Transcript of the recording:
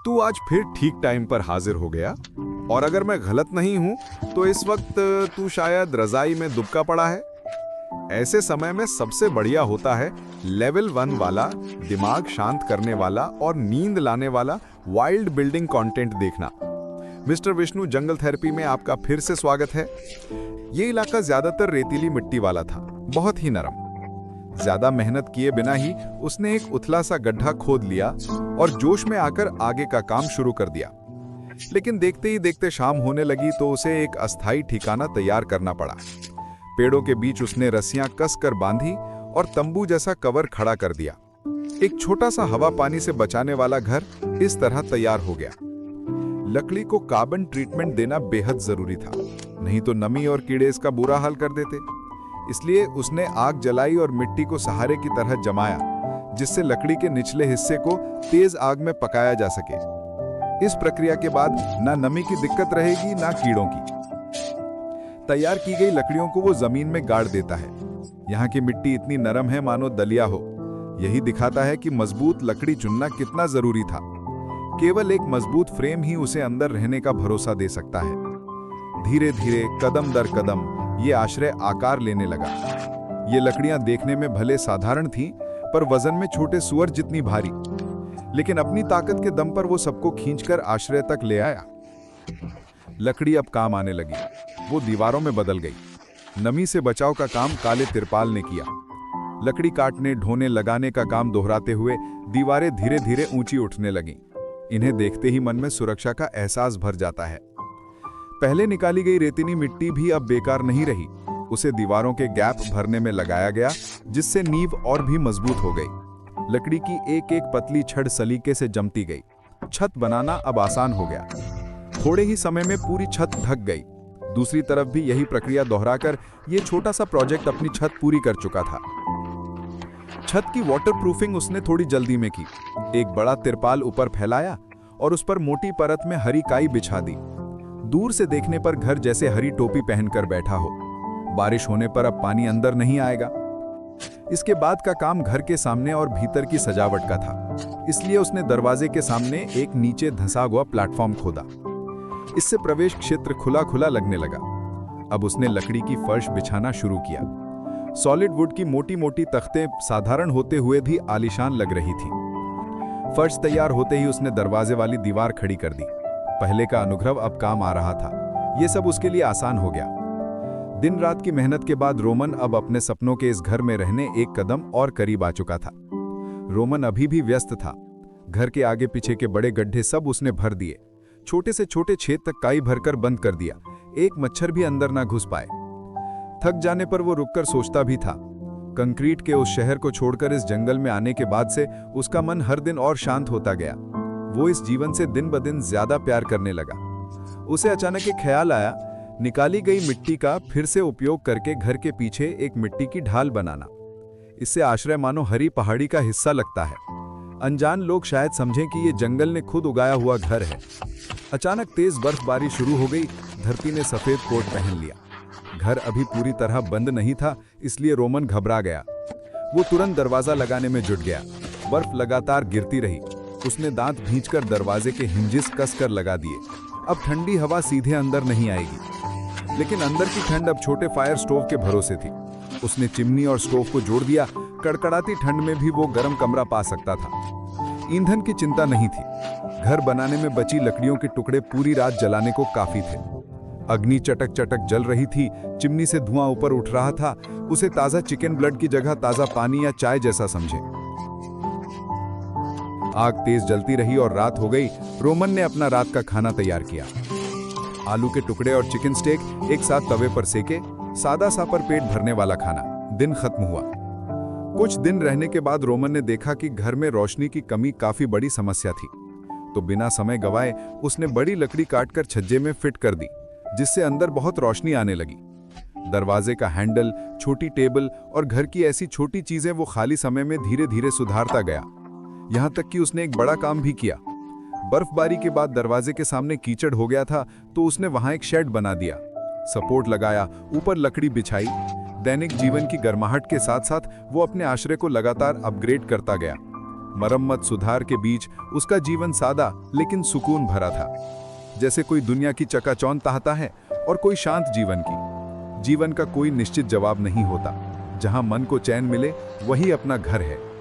तू आज फिर ठीक टाइम पर हाजिर हो गया। और अगर मैं गलत नहीं हूं तो इस वक्त तू शायद रजाई में दुबका पड़ा है। ऐसे समय में सबसे बढ़िया होता है लेवल 1 वाला, दिमाग शांत करने वाला और नींद लाने वाला वाइल्ड बिल्डिंग कंटेंट देखना। मिस्टर विष्णु जंगल थेरेपी में आपका फिर से स्वागत है। ये इलाका ज्यादातर रेतीली मिट्टी वाला था, बहुत ही नरम। ज्यादा मेहनत किए बिना ही उसने एक उथला सा गड्ढा खोद लिया और जोश में आकर आगे का काम शुरू कर दिया। लेकिन देखते ही देखते शाम होने लगी तो उसे एक अस्थायी ठिकाना तैयार करना पड़ा। पेड़ों के बीच उसने रस्सियां कस कर बांधी और तंबू जैसा कवर खड़ा कर दिया। एक छोटा सा हवा पानी से बचाने वाला घर इस तरह तैयार हो गया। लकड़ी को कार्बन ट्रीटमेंट देना बेहद जरूरी था, नहीं तो नमी और कीड़े इसका बुरा हाल कर देते। इसलिए उसने आग जलाई और मिट्टी को सहारे की तरह जमाया, जिससे लकड़ी के निचले हिस्से को तेज आग में पकाया जा सके। इस प्रक्रिया के बाद ना नमी की दिक्कत रहेगी ना कीड़ों की। तैयार की गई लकड़ियों को वो जमीन में गाड़ देता है। यहाँ की मिट्टी इतनी नरम है मानो दलिया हो। यही दिखाता है कि मजबूत लकड़ी चुनना कितना जरूरी था। केवल एक मजबूत फ्रेम ही उसे अंदर रहने का भरोसा दे सकता है। धीरे धीरे कदम दर कदम ये आश्रय आकार लेने लगा। ये लकड़ियां देखने में भले साधारण थीं, पर वजन में छोटे सुअर जितनी भारी। लेकिन अपनी ताकत के दम पर वो सबको खींचकर आश्रय तक ले आया। लकड़ी अब काम आने लगी। वो दीवारों में बदल गई। नमी से बचाव का काम काले तिरपाल ने किया। लकड़ी काटने, ढोने, लगाने का काम दोहराते हुए दीवारें धीरे धीरे ऊंची उठने लगीं। इन्हें देखते ही मन में सुरक्षा का एहसास भर जाता है। पहले निकाली गई रेतीली मिट्टी भी अब बेकार नहीं रही। उसे दीवारों के गैप भरने में लगाया गया, जिससे नींव और भी मजबूत हो गई। लकड़ी की एक एक पतली छड़ सलीके से जमती गई। छत बनाना अब आसान हो गया। थोड़े ही समय में पूरी छत ढक गई। दूसरी तरफ भी यही प्रक्रिया दोहराकर यह छोटा सा प्रोजेक्ट अपनी छत पूरी कर चुका था। छत की वाटरप्रूफिंग उसने थोड़ी जल्दी में की। एक बड़ा तिरपाल ऊपर फैलाया और उस पर मोटी परत में हरी काई बिछा दी। दूर से देखने पर घर जैसे हरी टोपी पहनकर बैठा हो। बारिश होने पर अब पानी अंदर नहीं आएगा। इसके बाद का काम घर के सामने और भीतर की सजावट का था। इसलिए उसने दरवाजे के सामने एक नीचे धंसा हुआ प्लेटफॉर्म खोदा। इससे प्रवेश क्षेत्र खुला खुला लगने लगा। अब उसने लकड़ी की फर्श बिछाना शुरू किया। सॉलिड वुड की मोटी मोटी तख्तें साधारण होते हुए भी आलीशान लग रही थी। फर्श तैयार होते ही उसने दरवाजे वाली दीवार खड़ी कर दी। पहले का अनुभव अब काम आ रहा था। यह सब उसके लिए आसान हो गया। दिन रात की मेहनत के बाद रोमन अब अपने सपनों के इस घर में रहने एक कदम और करीब आ चुका था। रोमन अभी भी व्यस्त था। घर के आगे पीछे के बड़े गड्ढे सब उसने भर दिए। छोटे से छोटे छेद तक काई भरकर बंद कर दिया। एक मच्छर भी अंदर ना घुस पाए। थक जाने पर वो रुककर सोचता भी था। कंक्रीट के उस शहर को छोड़कर इस जंगल में आने के बाद से उसका मन हर दिन और शांत होता गया। वो इस जीवन से दिन ब दिन ज्यादा प्यार करने लगा। उसे अचानक एक ख्याल आया, निकाली गई मिट्टी का फिर से उपयोग करके घर के पीछे एक मिट्टी की ढाल बनाना। इससे आश्रय मानो हरी पहाड़ी का हिस्सा लगता है। अनजान लोग शायद समझें कि ये जंगल ने खुद उगाया हुआ घर है। अचानक तेज बर्फबारी शुरू हो गई। धरती ने सफेद कोट पहन लिया। घर अभी पूरी तरह बंद नहीं था, इसलिए रोमन घबरा गया। वो तुरंत दरवाजा लगाने में जुट गया। बर्फ लगातार गिरती रही। उसने दांत भींचकर दरवाजे के हिंजिस कसकर लगा दिए। अब ठंडी हवा सीधे अंदर नहीं आएगी। लेकिन अंदर की ठंड अब छोटे फायर स्टोव के भरोसे थी। उसने चिमनी और स्टोव को जोड़ दिया। कड़कड़ाती ठंड में भी वो गर्म कमरा पा सकता था। ईंधन की चिंता नहीं थी। घर बनाने में बची लकड़ियों के टुकड़े पूरी रात जलाने को काफी थे। अग्नि चटक चटक जल रही थी। चिमनी से धुआं ऊपर उठ रहा था। उसे ताजा चिकन ब्लड की जगह ताजा पानी या चाय जैसा समझे। आग तेज जलती रही और रात हो गई। रोमन ने अपना रात का खाना तैयार किया। आलू के टुकड़े और चिकन स्टेक एक साथ तवे पर सेके। सादा सा पर पेट भरने वाला खाना। दिन खत्म हुआ। कुछ दिन रहने के बाद रोमन ने देखा कि घर में रोशनी की कमी काफी बड़ी समस्या थी। तो बिना समय गवाए उसने बड़ी लकड़ी काटकर छज्जे में फिट कर दी, जिससे अंदर बहुत रोशनी आने लगी। दरवाजे का हैंडल, छोटी टेबल और घर की ऐसी छोटी चीजें वो खाली समय में धीरे धीरे सुधारता गया। यहां तक कि उसने एक बड़ा काम भी किया। बर्फबारी के बाद दरवाजे के सामने कीचड़ हो गया था, तो उसने वहां एक शेड बना दिया। सपोर्ट लगाया, ऊपर लकड़ी बिछाई। दैनिक जीवन की गर्माहट के साथ साथ वो अपने आश्रय को लगातार अपग्रेड करता गया। मरम्मत सुधार के बीच उसका जीवन सादा लेकिन सुकून भरा था। जैसे कोई दुनिया की चकाचौंध चाहता है और कोई शांत जीवन की। जीवन का कोई निश्चित जवाब नहीं होता, जहां मन को चैन मिले वही अपना घर है।